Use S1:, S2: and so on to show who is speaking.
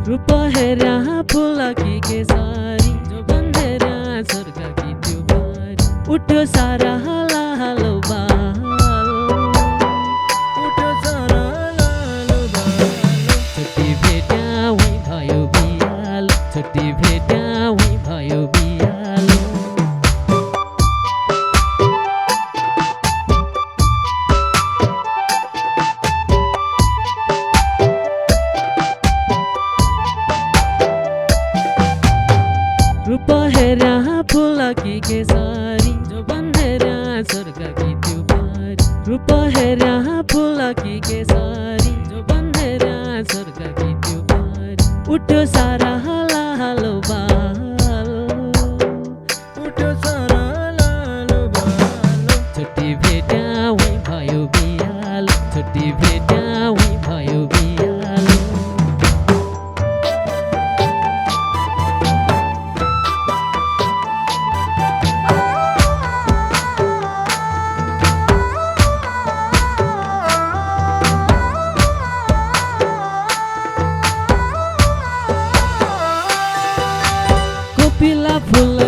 S1: रूप हेरा फुलकी केसरी जो बन्देरा स्वर्गकी त्यो बारी उठ्यो सारा हालो उठ्यो सारा लालो छुट्टी भेट्या वहीँ भयो बिहालो छुट्टी भेट्या वहीँ भयो बिहालो रूप हेरा फुलकी केसरी जो बन्देरा स्वर्गकी त्यो बारी रूप हेरा फुलकी केसरी जो बन्देरा स्वर्गकी त्यो बारी उठ्यो सारा हालो उठ्यो सारा लालो छुट्टी भेट्या वहीँ भयो बिहालो छुट्टी भेट्या वहीँ भयो बिहालो कोपिला फुल